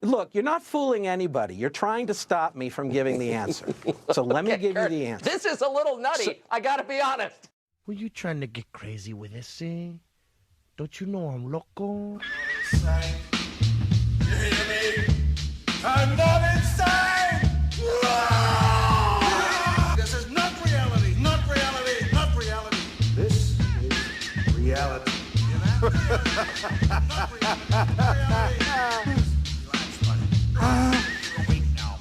Look, you're not fooling anybody. You're trying to stop me from giving the answer. So let me give Kurt, you the answer. This is a little nutty. I gotta be honest. Were you trying to get crazy with this, eh? Don't you know I'm loco? You hear me? I'm not insane! This is not reality, not reality, not reality. This is reality. Not reality, not reality. Relax, buddy. You're awake now.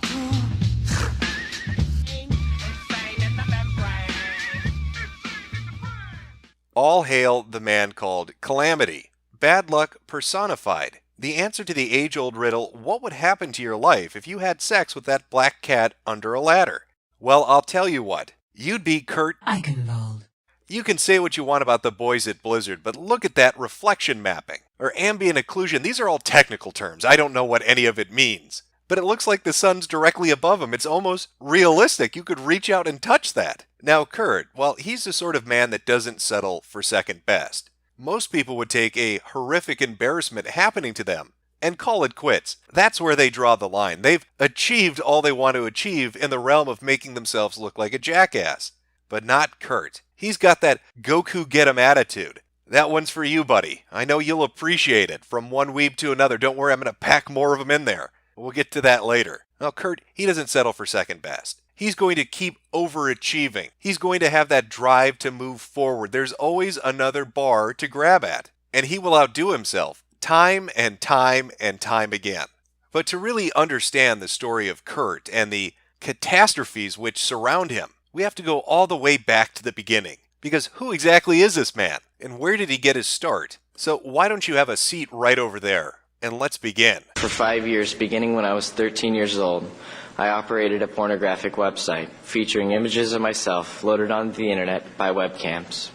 All hail the man called Calamity. Bad luck personified. The answer to the age-old riddle, what would happen to your life if you had sex with that black cat under a ladder? Well, I'll tell you what. You'd be Kurt Eichenwald. You can say what you want about the boys at Blizzard, but look at that reflection mapping, or ambient occlusion. These are all technical terms. I don't know what any of it means. But it looks like the sun's directly above him. It's almost realistic. You could reach out and touch that. Now, Kurt, well, he's the sort of man that doesn't settle for second best. Most people would take a horrific embarrassment happening to them and call it quits. That's where they draw the line. They've achieved all they want to achieve in the realm of making themselves look like a jackass. But not Kurt. He's got that Goku get 'em attitude. That one's for you, buddy. I know you'll appreciate it. From one weeb to another. Don't worry, I'm going to pack more of them in there. We'll get to that later. Now, Kurt, he doesn't settle for second best. He's going to keep overachieving. He's going to have that drive to move forward. There's always another bar to grab at. And he will outdo himself time and time and time again. But to really understand the story of Kurt and the catastrophes which surround him, we have to go all the way back to the beginning. Because who exactly is this man? And where did he get his start? So why don't you have a seat right over there? And let's begin. For 5 years, beginning when I was 13 years old, I operated a pornographic website featuring images of myself loaded onto the internet by webcams.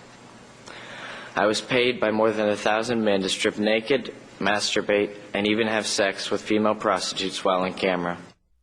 I was paid by more than 1,000 men to strip naked, masturbate, and even have sex with female prostitutes while on camera.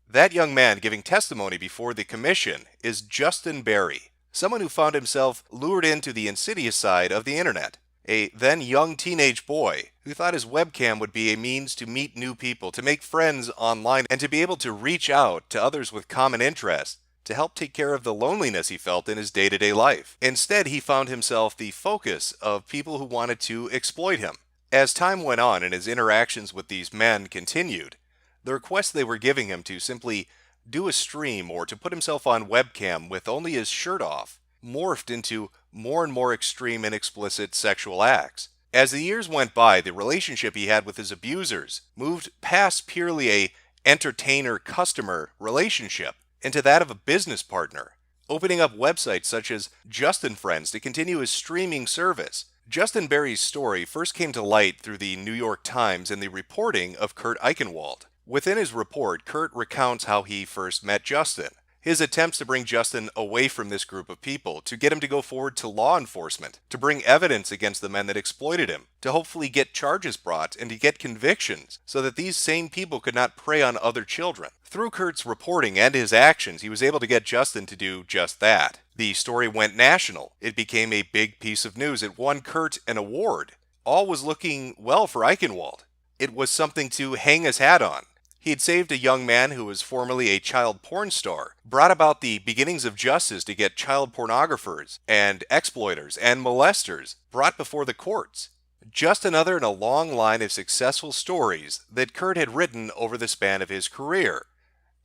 That young man giving testimony before the commission is Justin Berry, someone who found himself lured into the insidious side of the internet. A then young teenage boy who thought his webcam would be a means to meet new people, to make friends online, and to be able to reach out to others with common interests to help take care of the loneliness he felt in his day-to-day life. Instead, he found himself the focus of people who wanted to exploit him. As time went on and his interactions with these men continued, the requests they were giving him to simply do a stream or to put himself on webcam with only his shirt off morphed into more and more extreme and explicit sexual acts. As the years went by, the relationship he had with his abusers moved past purely a entertainer-customer relationship into that of a business partner, opening up websites such as Justin Friends to continue his streaming service. Justin Berry's story first came to light through the New York Times and the reporting of Kurt Eichenwald. Within his report, Kurt recounts how he first met Justin, his attempts to bring Justin away from this group of people, to get him to go forward to law enforcement, to bring evidence against the men that exploited him, to hopefully get charges brought and to get convictions so that these same people could not prey on other children. Through Kurt's reporting and his actions, he was able to get Justin to do just that. The story went national. It became a big piece of news. It won Kurt an award. All was looking well for Eichenwald. It was something to hang his hat on. He had saved a young man who was formerly a child porn star, brought about the beginnings of justice to get child pornographers and exploiters and molesters brought before the courts. Just another in a long line of successful stories that Kurt had written over the span of his career.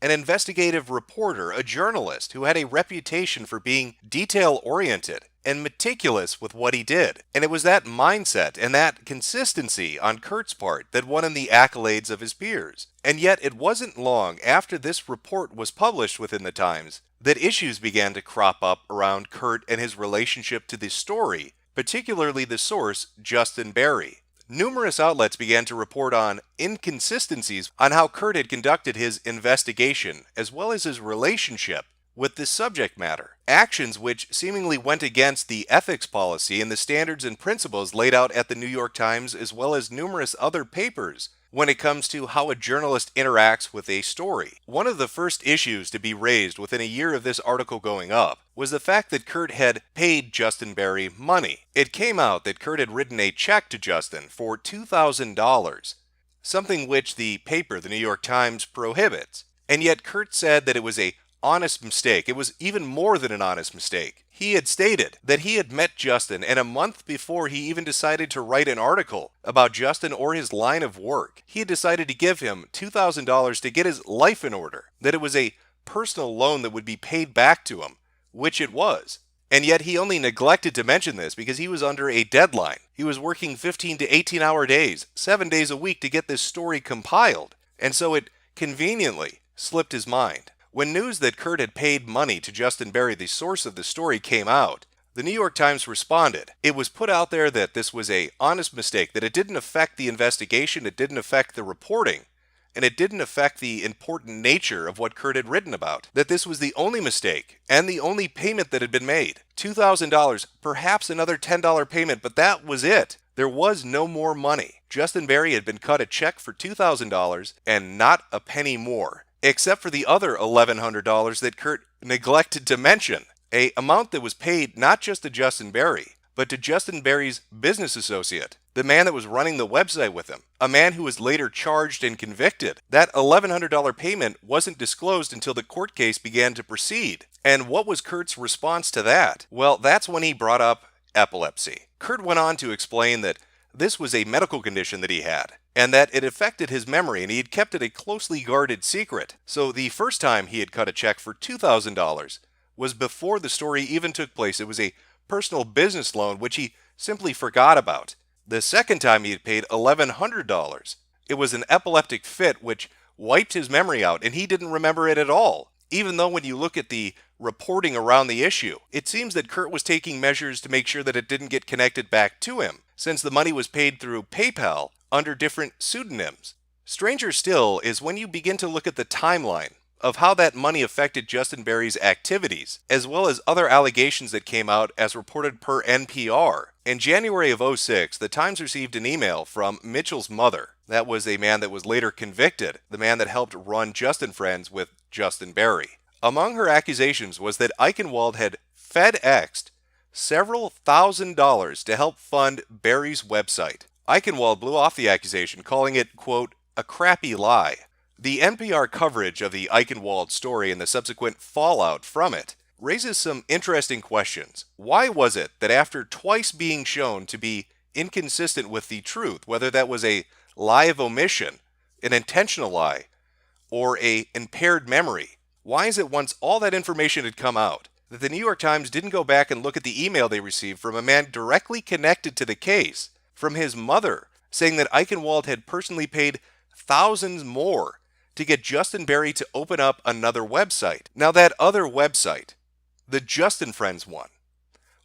An investigative reporter, a journalist who had a reputation for being detail-oriented and meticulous with what he did. And it was that mindset and that consistency on Kurt's part that won him the accolades of his peers. And yet it wasn't long after this report was published within the Times that issues began to crop up around Kurt and his relationship to the story, particularly the source, Justin Berry. Numerous outlets began to report on inconsistencies on how Kurt had conducted his investigation, as well as his relationship with the subject matter. Actions which seemingly went against the ethics policy and the standards and principles laid out at the New York Times, as well as numerous other papers, when it comes to how a journalist interacts with a story. One of the first issues to be raised within a year of this article going up was the fact that Kurt had paid Justin Berry money. It came out that Kurt had written a check to Justin for $2,000, something which the paper, the New York Times, prohibits. And yet Kurt said that it was a honest mistake. It was even more than an honest mistake. He had stated that he had met Justin, and a month before he even decided to write an article about Justin or his line of work, he had decided to give him $2,000 to get his life in order, that it was a personal loan that would be paid back to him, which it was. And yet he only neglected to mention this because he was under a deadline. He was working 15 to 18-hour days, 7 days a week to get this story compiled, and so it conveniently slipped his mind. When news that Kurt had paid money to Justin Berry, the source of the story, came out, the New York Times responded. It was put out there that this was an honest mistake, that it didn't affect the investigation, it didn't affect the reporting, and it didn't affect the important nature of what Kurt had written about. That this was the only mistake and the only payment that had been made. $2,000, perhaps another $10 payment, but that was it. There was no more money. Justin Berry had been cut a check for $2,000 and not a penny more, except for the other $1,100 that Kurt neglected to mention. An amount that was paid not just to Justin Berry, but to Justin Berry's business associate, the man that was running the website with him, a man who was later charged and convicted. That $1,100 payment wasn't disclosed until the court case began to proceed. And what was Kurt's response to that? Well, that's when he brought up epilepsy. Kurt went on to explain that this was a medical condition that he had, and that it affected his memory, and he had kept it a closely guarded secret. So the first time he had cut a check for $2,000 was before the story even took place. It was a personal business loan which he simply forgot about. The second time he had paid $1,100. It was an epileptic fit which wiped his memory out, and he didn't remember it at all. Even though when you look at the reporting around the issue, it seems that Kurt was taking measures to make sure that it didn't get connected back to him, since the money was paid through PayPal under different pseudonyms. Stranger still is when you begin to look at the timeline of how that money affected Justin Berry's activities, as well as other allegations that came out as reported per NPR. In January of '06, the Times received an email from Mitchell's mother. That was a man that was later convicted, the man that helped run Justin Friends with Justin Berry. Among her accusations was that Eichenwald had FedExed several $1,000s to help fund Berry's website. Eichenwald blew off the accusation, calling it, quote, a crappy lie. The NPR coverage of the Eichenwald story and the subsequent fallout from it raises some interesting questions. Why was it that after twice being shown to be inconsistent with the truth, whether that was a lie of omission, an intentional lie, or an impaired memory, why is it once all that information had come out that the New York Times didn't go back and look at the email they received from a man directly connected to the case, from his mother, saying that Eichenwald had personally paid thousands more to get Justin Berry to open up another website? Now that other website, the Justin Friends one,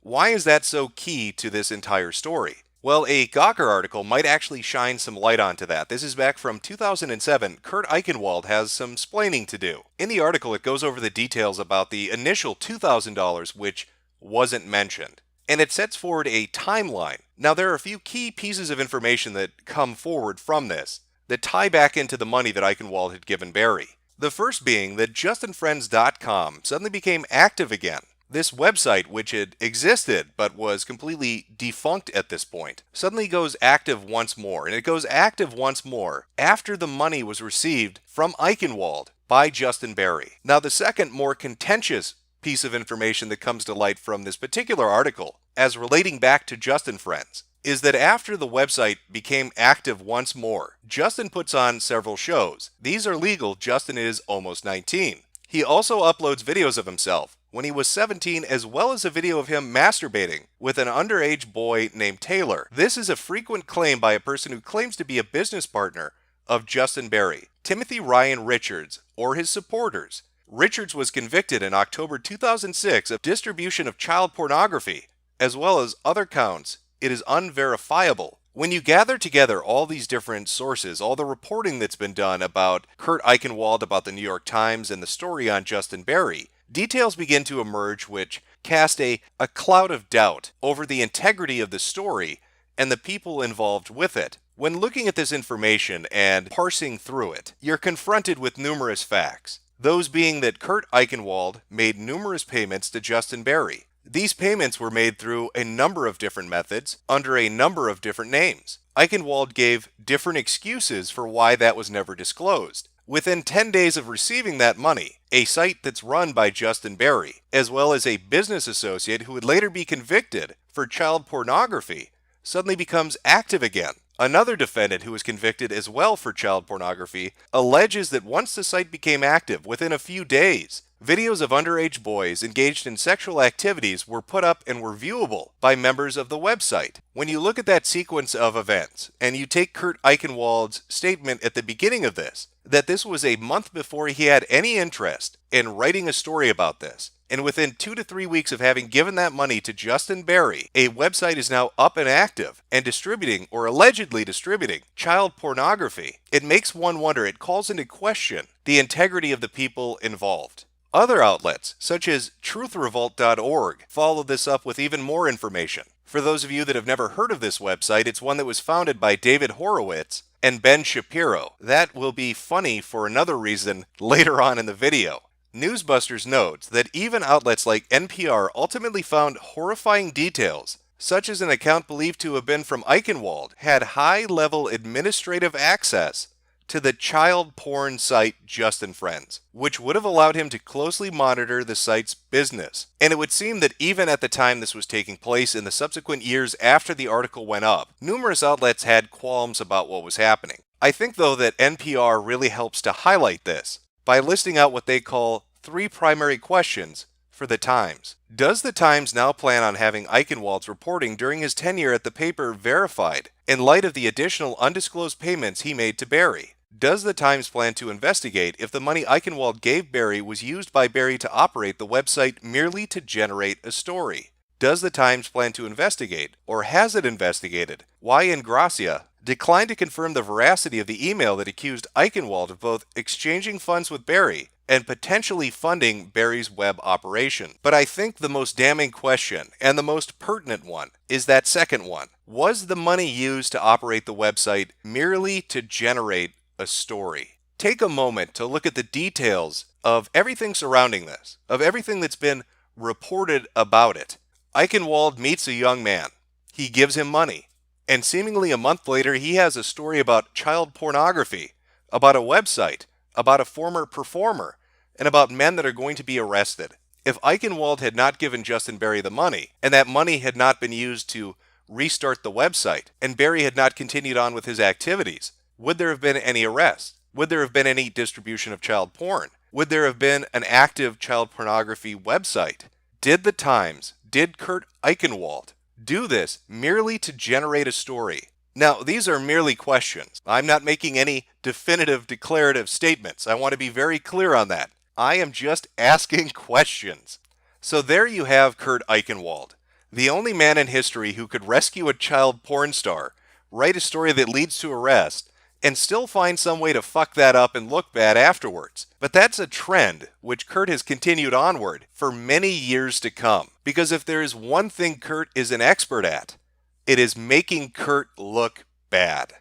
why is that so key to this entire story? Well, a Gawker article might actually shine some light onto that. This is back from 2007. Kurt Eichenwald has some splaining to do. In the article, it goes over the details about the initial $2,000, which wasn't mentioned. And it sets forward a timeline. Now, there are a few key pieces of information that come forward from this that tie back into the money that Eichenwald had given Berry. The first being that JustinFriends.com suddenly became active again. This website, which had existed but was completely defunct at this point, suddenly goes active once more. And it goes active once more after the money was received from Eichenwald by Justin Berry. Now, the second, more contentious piece of information that comes to light from this particular article, as relating back to Justin Friends, is that after the website became active once more, Justin puts on several shows. These are legal. Justin is almost 19. He also uploads videos of himself when he was 17, as well as a video of him masturbating with an underage boy named Taylor. This is a frequent claim by a person who claims to be a business partner of Justin Berry, Timothy Ryan Richards, or his supporters. Richards was convicted in October 2006 of distribution of child pornography, as well as other counts. It is unverifiable. When you gather together all these different sources, all the reporting that's been done about Kurt Eichenwald, about the New York Times, and the story on Justin Berry, details begin to emerge which cast a cloud of doubt over the integrity of the story and the people involved with it. When looking at this information and parsing through it, you're confronted with numerous facts. Those being that Kurt Eichenwald made numerous payments to Justin Berry. These payments were made through a number of different methods, under a number of different names. Eichenwald gave different excuses for why that was never disclosed. Within 10 days of receiving that money, a site that's run by Justin Berry, as well as a business associate who would later be convicted for child pornography, suddenly becomes active again. Another defendant who was convicted as well for child pornography alleges that once the site became active, within a few days, videos of underage boys engaged in sexual activities were put up and were viewable by members of the website. When you look at that sequence of events, and you take Kurt Eichenwald's statement at the beginning of this, that this was a month before he had any interest in writing a story about this, and within 2 to 3 weeks of having given that money to Justin Berry, a website is now up and active and distributing, or allegedly distributing, child pornography. It makes one wonder, it calls into question the integrity of the people involved. Other outlets, such as truthrevolt.org, followed this up with even more information. For those of you that have never heard of this website, it's one that was founded by David Horowitz and Ben Shapiro. That will be funny for another reason later on in the video. Newsbusters notes that even outlets like NPR ultimately found horrifying details, such as an account believed to have been from Eichenwald had high-level administrative access to the child porn site Just and Friends, which would have allowed him to closely monitor the site's business. And it would seem that even at the time this was taking place in the subsequent years after the article went up, numerous outlets had qualms about what was happening. I think though that NPR really helps to highlight this by listing out what they call 3 primary questions for the Times. Does the Times now plan on having Eichenwald's reporting during his tenure at the paper verified in light of the additional undisclosed payments he made to Berry? Does the Times plan to investigate if the money Eichenwald gave Berry was used by Berry to operate the website merely to generate a story? Does the Times plan to investigate, or has it investigated, why Ingracia declined to confirm the veracity of the email that accused Eichenwald of both exchanging funds with Berry and potentially funding Berry's web operation? But I think the most damning question, and the most pertinent one, is that second one. Was the money used to operate the website merely to generate a story? Take a moment to look at the details of everything surrounding this, of everything that's been reported about it. Eichenwald meets a young man. He gives him money. And seemingly a month later, he has a story about child pornography, about a website, about a former performer, and about men that are going to be arrested. If Eichenwald had not given Justin Berry the money, and that money had not been used to restart the website, and Berry had not continued on with his activities, would there have been any arrests? Would there have been any distribution of child porn? Would there have been an active child pornography website? Did the Times, did Kurt Eichenwald do this merely to generate a story? Now, these are merely questions. I'm not making any definitive declarative statements. I want to be very clear on that. I am just asking questions. So there you have Kurt Eichenwald, the only man in history who could rescue a child porn star, write a story that leads to arrest, and still find some way to fuck that up and look bad afterwards. But that's a trend which Kurt has continued onward for many years to come. Because if there is one thing Kurt is an expert at, it is making Kurt look bad.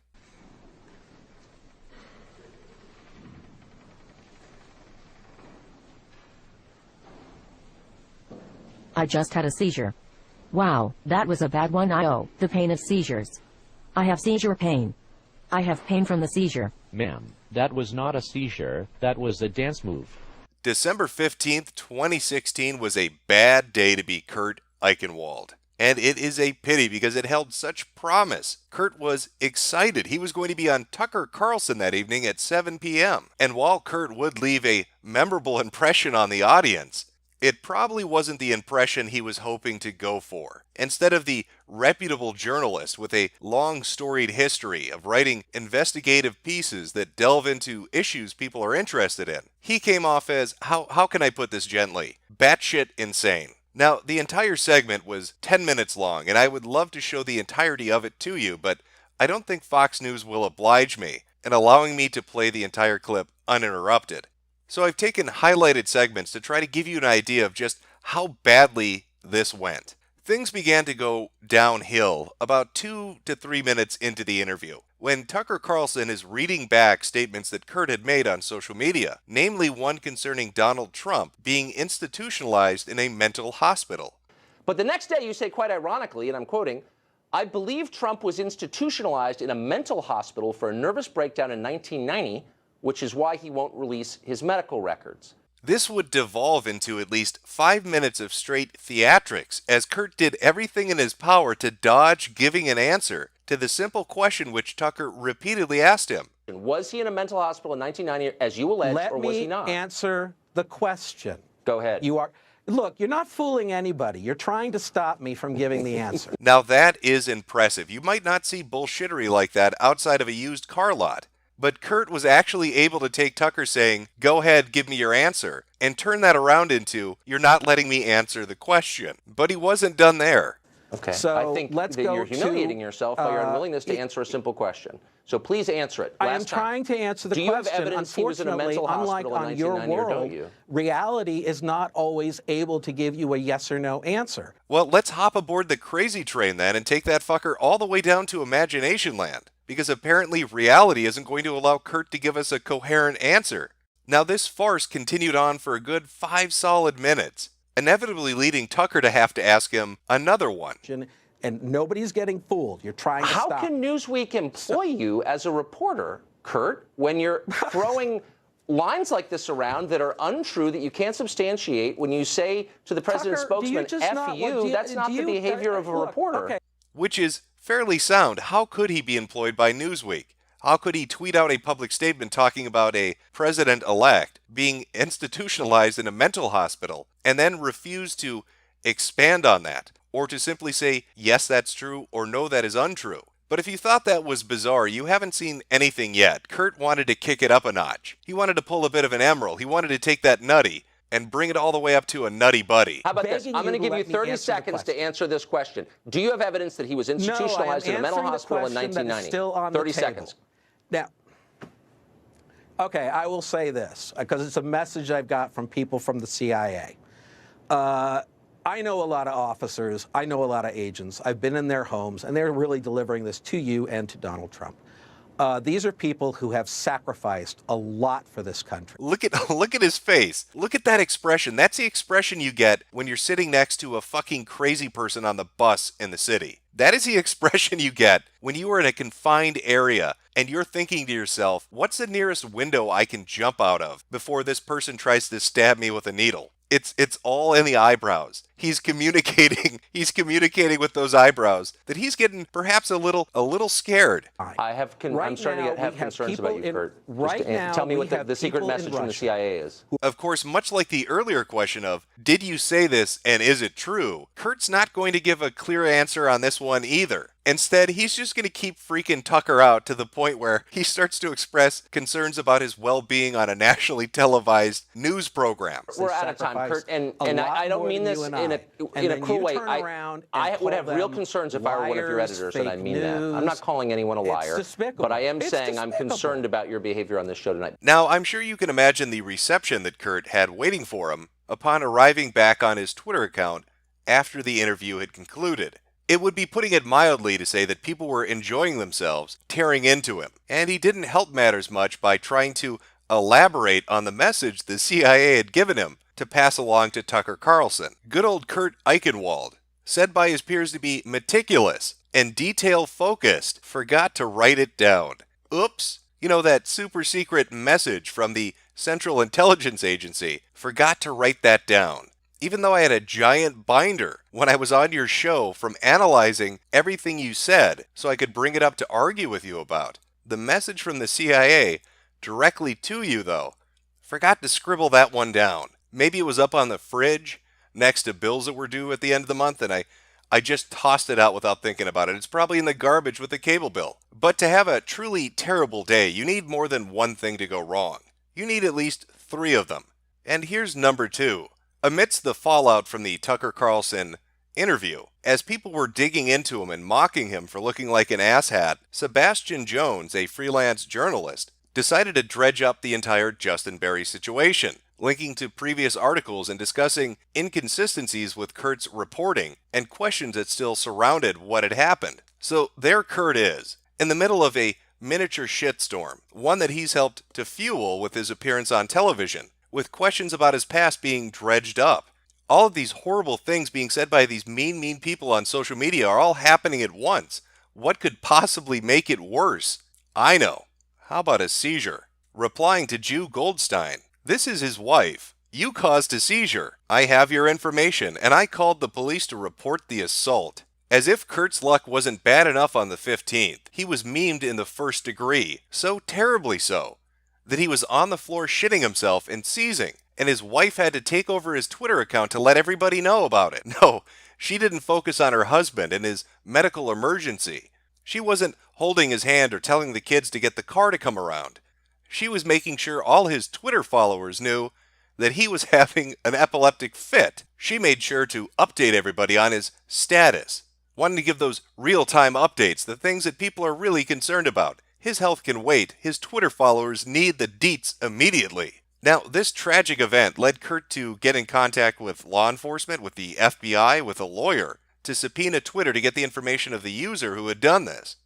I just had a seizure. Wow, that was a bad one. The pain of seizures. I have seizure pain. I have pain from the seizure. Ma'am, that was not a seizure. That was a dance move. December 15th, 2016 was a bad day to be Kurt Eichenwald. And it is a pity because it held such promise. Kurt was excited. He was going to be on Tucker Carlson that evening at 7 p.m. And while Kurt would leave a memorable impression on the audience, it probably wasn't the impression he was hoping to go for. Instead of the reputable journalist with a long storied history of writing investigative pieces that delve into issues people are interested in, he came off as, how can I put this gently, batshit insane. Now, the entire segment was 10 minutes long, and I would love to show the entirety of it to you, but I don't think Fox News will oblige me in allowing me to play the entire clip uninterrupted. So I've taken highlighted segments to try to give you an idea of just how badly this went. Things began to go downhill about 2 to 3 minutes into the interview, when Tucker Carlson is reading back statements that Kurt had made on social media, namely one concerning Donald Trump being institutionalized in a mental hospital. But the next day you say, quite ironically, and I'm quoting, I believe Trump was institutionalized in a mental hospital for a nervous breakdown in 1990, which is why he won't release his medical records. This would devolve into at least 5 minutes of straight theatrics, as Kurt did everything in his power to dodge giving an answer to the simple question which Tucker repeatedly asked him. Was he in a mental hospital in 1990, as you alleged, or was he not? Let me answer the question. Go ahead. Look, you're not fooling anybody. You're trying to stop me from giving the answer. Now that is impressive. You might not see bullshittery like that outside of a used car lot. But Kurt was actually able to take Tucker saying, "Go ahead, give me your answer," and turn that around into, "You're not letting me answer the question." But he wasn't done there. Okay. So I think let's that go you're humiliating to, yourself by your unwillingness to answer a simple question. So please answer it. I am trying to answer the question. Do you have evidence he was in a mental unlike hospital in on your 1990, or don't world, you? reality is not always able to give you a yes or no answer. Well, let's hop aboard the crazy train then and take that fucker all the way down to imagination land. Because apparently reality isn't going to allow Kurt to give us a coherent answer. Now this farce continued on for a good 5 solid minutes, inevitably leading Tucker to have to ask him another one. And nobody's getting fooled. You're trying to stop. How can Newsweek employ you as a reporter, Kurt, when you're throwing lines like this around that are untrue, that you can't substantiate, when you say to the president's Tucker, spokesman, F you, that's not the behavior of a reporter. Okay. Which is fairly sound. How could he be employed by Newsweek? How could he tweet out a public statement talking about a president-elect being institutionalized in a mental hospital and then refuse to expand on that, or to simply say, yes, that's true, or no, that is untrue? But if you thought that was bizarre, you haven't seen anything yet. Kurt wanted to kick it up a notch. He wanted to pull a bit of an Emerald. He wanted to take that nutty and bring it all the way up to a nutty buddy. How about this? I'm going to give you 30 seconds to answer this question. Do you have evidence that he was institutionalized in a mental hospital in 1990? Still on 30 the table. seconds. Now, okay, I will say this, because it's a message I've got from people from the CIA. I know a lot of officers. I know a lot of agents. I've been in their homes, and they're really delivering this to you and to Donald Trump. These are people who have sacrificed a lot for this country. Look at his face. Look at that expression. That's the expression you get when you're sitting next to a fucking crazy person on the bus in the city. That is the expression you get when you are in a confined area and you're thinking to yourself, what's the nearest window I can jump out of before this person tries to stab me with a needle? It's all in the eyebrows. He's communicating with those eyebrows that he's getting perhaps a little scared. I'm starting to have concerns about you, Kurt. Tell me what the secret message from the CIA is. Of course, much like the earlier question of, did you say this and is it true? Kurt's not going to give a clear answer on this one either. Instead, he's just going to keep freaking Tucker out to the point where he starts to express concerns about his well-being on a nationally televised news program. We're out of time, Kurt, and I don't mean this in a cruel way. I would have real concerns if I were one of your editors, and I mean that. I'm not calling anyone a liar, but I am saying I'm concerned about your behavior on this show tonight. Now, I'm sure you can imagine the reception that Kurt had waiting for him upon arriving back on his Twitter account after the interview had concluded. It would be putting it mildly to say that people were enjoying themselves, tearing into him, and he didn't help matters much by trying to elaborate on the message the CIA had given him to pass along to Tucker Carlson. Good old Kurt Eichenwald, said by his peers to be meticulous and detail-focused, forgot to write it down. Oops. You know, that super secret message from the Central Intelligence Agency, forgot to write that down. Even though I had a giant binder when I was on your show from analyzing everything you said so I could bring it up to argue with you about. The message from the CIA directly to you, though, forgot to scribble that one down. Maybe it was up on the fridge next to bills that were due at the end of the month, and I just tossed it out without thinking about it. It's probably in the garbage with the cable bill. But to have a truly terrible day, you need more than one thing to go wrong. You need at least 3 of them. And here's number 2. Amidst the fallout from the Tucker Carlson interview, as people were digging into him and mocking him for looking like an asshat, Sebastian Jones, a freelance journalist, decided to dredge up the entire Justin Berry situation, linking to previous articles and discussing inconsistencies with Kurt's reporting and questions that still surrounded what had happened. So there Kurt is, in the middle of a miniature shitstorm, one that he's helped to fuel with his appearance on television, with questions about his past being dredged up, All of these horrible things being said by these mean people on social media are all happening at once. What could possibly make it worse? I know. How about a seizure? Replying to Jew Goldstein, this is his wife. You caused a seizure. I have your information, and I called the police to report the assault. As if Kurt's luck wasn't bad enough on the 15th, he was memed in the first degree, so terribly so, that he was on the floor shitting himself and seizing, and his wife had to take over his Twitter account to let everybody know about it. No, she didn't focus on her husband and his medical emergency. She wasn't holding his hand or telling the kids to get the car to come around. She was making sure all his Twitter followers knew that he was having an epileptic fit. She made sure to update everybody on his status, wanting to give those real-time updates, the things that people are really concerned about. His health can wait. His Twitter followers need the deets immediately. Now, this tragic event led Kurt to get in contact with law enforcement, with the FBI, with a lawyer, to subpoena Twitter to get the information of the user who had done this.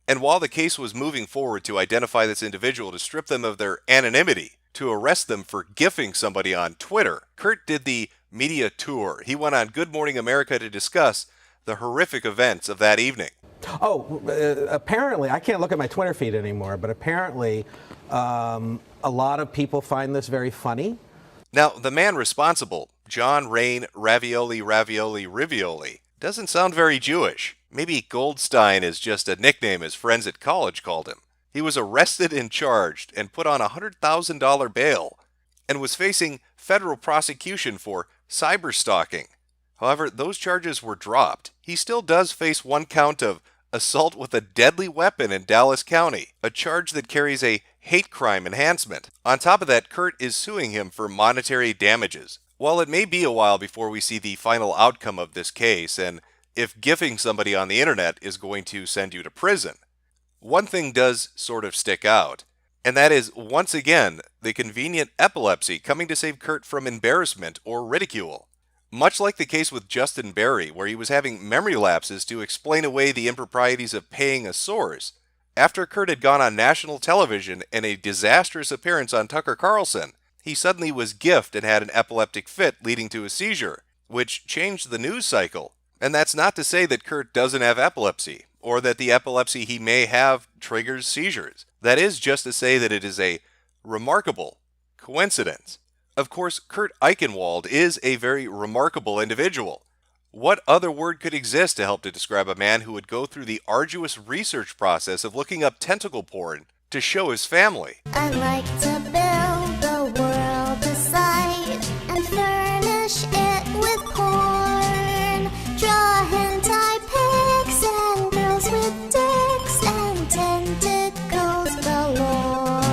And while the case was moving forward to identify this individual, to strip them of their anonymity, to arrest them for gifting somebody on Twitter, Kurt did the media tour. He went on Good Morning America to discuss the horrific events of that evening. Apparently, I can't look at my Twitter feed anymore, but apparently a lot of people find this very funny. Now, the man responsible, John Rain Ravioli, doesn't sound very Jewish. Maybe Goldstein is just a nickname his friends at college called him. He was arrested and charged and put on a $100,000 bail and was facing federal prosecution for cyberstalking. However, those charges were dropped. He still does face one count of assault with a deadly weapon in Dallas County, a charge that carries a hate crime enhancement. On top of that, Kurt is suing him for monetary damages. While it may be a while before we see the final outcome of this case, and if gifting somebody on the internet is going to send you to prison, one thing does sort of stick out, and that is, once again, the convenient epilepsy coming to save Kurt from embarrassment or ridicule. Much like the case with Justin Berry, where he was having memory lapses to explain away the improprieties of paying a source, after Kurt had gone on national television in a disastrous appearance on Tucker Carlson, he suddenly was gifted and had an epileptic fit leading to a seizure, which changed the news cycle. And that's not to say that Kurt doesn't have epilepsy, or that the epilepsy he may have triggers seizures. That is just to say that it is a remarkable coincidence. Of course, Kurt Eichenwald is a very remarkable individual. What other word could exist to help to describe a man who would go through the arduous research process of looking up tentacle porn to show his family? I like to build the world aside and furnish it with porn. Draw hentai pics and girls with dicks and tentacles galore.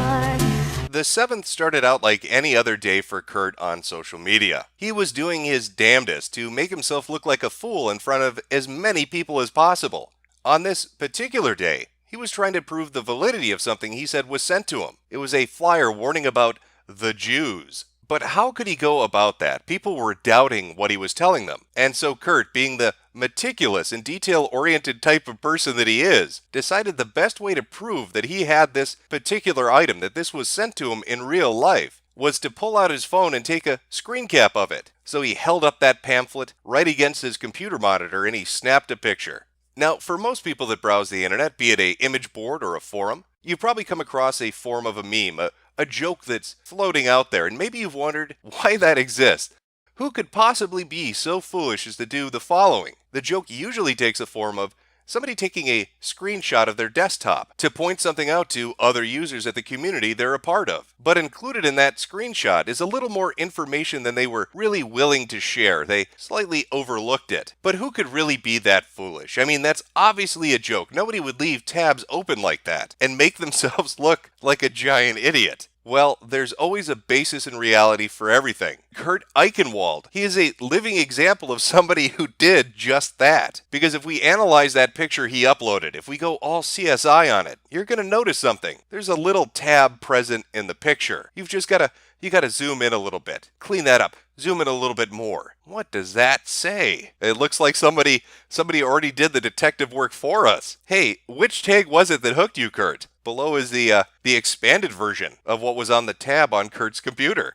The 7th started out like any other day for Kurt on social media. He was doing his damnedest to make himself look like a fool in front of as many people as possible. On this particular day, he was trying to prove the validity of something he said was sent to him. It was a flyer warning about the Jews. But how could he go about that? People were doubting what he was telling them. And so Kurt, being the meticulous and detail-oriented type of person that he is, decided the best way to prove that he had this particular item, that this was sent to him in real life, was to pull out his phone and take a screen cap of it. So he held up that pamphlet right against his computer monitor and he snapped a picture. Now, for most people that browse the internet, be it an image board or a forum, you've probably come across a form of a meme, a joke that's floating out there, and maybe you've wondered why that exists. Who could possibly be so foolish as to do the following? The joke usually takes a form of somebody taking a screenshot of their desktop to point something out to other users at the community they're a part of. But included in that screenshot is a little more information than they were really willing to share. They slightly overlooked it. But who could really be that foolish? I mean, that's obviously a joke. Nobody would leave tabs open like that and make themselves look like a giant idiot. Well, there's always a basis in reality for everything. Kurt Eichenwald, he is a living example of somebody who did just that. Because if we analyze that picture he uploaded, if we go all CSI on it, you're going to notice something. There's a little tab present in the picture. You've just got to zoom in a little bit. Clean that up. Zoom in a little bit more. What does that say? It looks like somebody already did the detective work for us. Hey, which tag was it that hooked you, Kurt? Below is the expanded version of what was on the tab on Kurt's computer.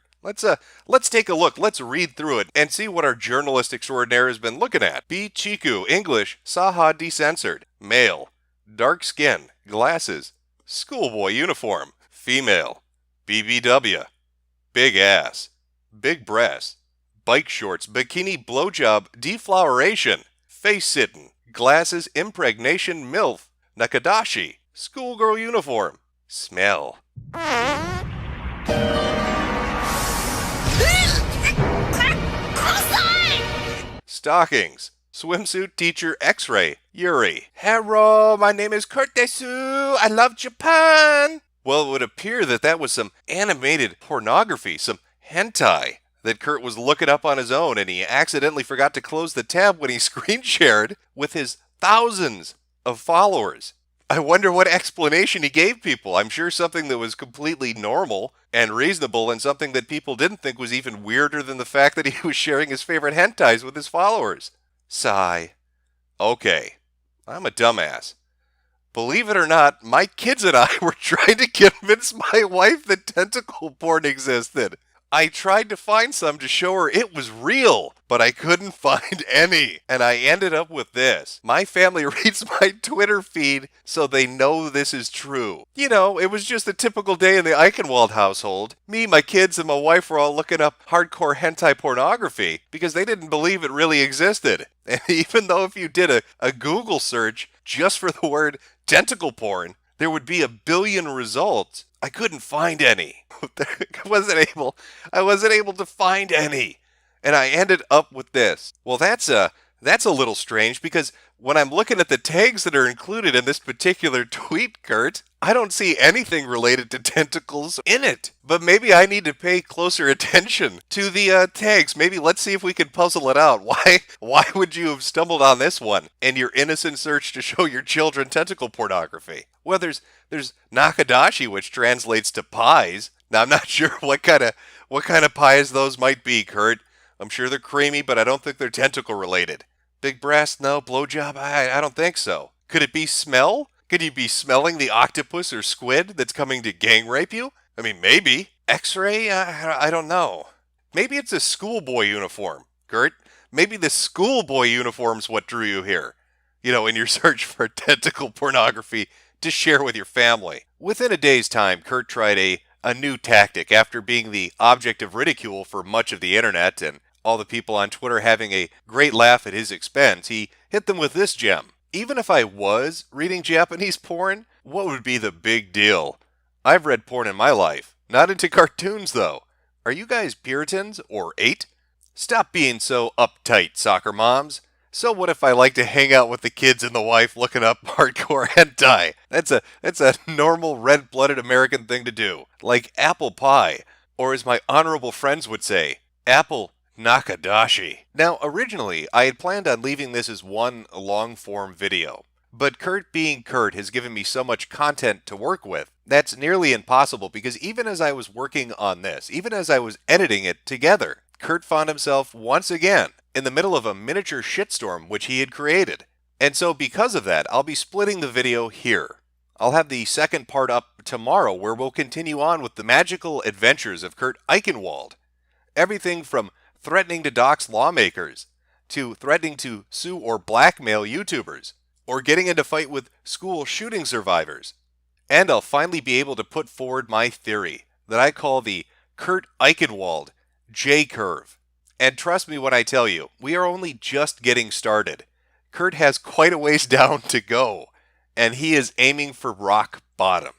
Let's take a look. Let's read through it and see what our journalist extraordinaire has been looking at. B. Chiku, English, Saha decensored. Male, dark skin, glasses, schoolboy uniform. Female, BBW, big ass, big breasts, bike shorts, bikini blowjob, defloweration, face sitting, glasses, impregnation, MILF, Nakadashi, schoolgirl uniform, smell. Stockings, swimsuit teacher X-ray, Yuri. Hello, my name is Kurt Desu. I love Japan. Well, it would appear that was some animated pornography, some hentai that Kurt was looking up on his own, and he accidentally forgot to close the tab when he screen shared with his thousands of followers. I wonder what explanation he gave people. I'm sure something that was completely normal and reasonable, and something that people didn't think was even weirder than the fact that he was sharing his favorite hentais with his followers. Sigh. Okay, I'm a dumbass. Believe it or not, my kids and I were trying to convince my wife that tentacle porn existed. I tried to find some to show her it was real, but I couldn't find any. And I ended up with this. My family reads my Twitter feed, so they know this is true. You know, it was just a typical day in the Eichenwald household. Me, my kids, and my wife were all looking up hardcore hentai pornography because they didn't believe it really existed. And even though if you did a Google search just for the word tentacle porn, there would be 1 billion results. I couldn't find any. I wasn't able to find any. And I ended up with this. Well, that's a little strange, because when I'm looking at the tags that are included in this particular tweet, Kurt, I don't see anything related to tentacles in it. But maybe I need to pay closer attention to the tags. Maybe let's see if we can puzzle it out. Why would you have stumbled on this one in your innocent search to show your children tentacle pornography? Well, there's Nakadashi, which translates to pies. Now, I'm not sure what kind of pies those might be, Kurt. I'm sure they're creamy, but I don't think they're tentacle related. Big breast, no. Blowjob, I don't think so. Could it be smell? Could you be smelling the octopus or squid that's coming to gang rape you? I mean, maybe. X-ray? I don't know. Maybe it's a schoolboy uniform, Kurt. Maybe the schoolboy uniform's what drew you here. You know, in your search for tentacle pornography to share with your family. Within a day's time, Kurt tried a new tactic after being the object of ridicule for much of the internet and all the people on Twitter having a great laugh at his expense. He hit them with this gem. Even if I was reading Japanese porn, what would be the big deal? I've read porn in my life. Not into cartoons, though. Are you guys Puritans or 8? Stop being so uptight, soccer moms. So what if I like to hang out with the kids and the wife looking up hardcore hentai? That's a normal red-blooded American thing to do. Like apple pie. Or as my honorable friends would say, apple Nakadashi. Now, originally, I had planned on leaving this as one long-form video. But Kurt being Kurt has given me so much content to work with, that's nearly impossible, because even as I was working on this, even as I was editing it together, Kurt found himself once again in the middle of a miniature shitstorm which he had created. And so because of that, I'll be splitting the video here. I'll have the second part up tomorrow, where we'll continue on with the magical adventures of Kurt Eichenwald. Everything from threatening to dox lawmakers, to threatening to sue or blackmail YouTubers, or getting into fight with school shooting survivors. And I'll finally be able to put forward my theory that I call the Kurt Eichenwald J-curve. And trust me when I tell you, we are only just getting started. Kurt has quite a ways down to go, and he is aiming for rock bottom.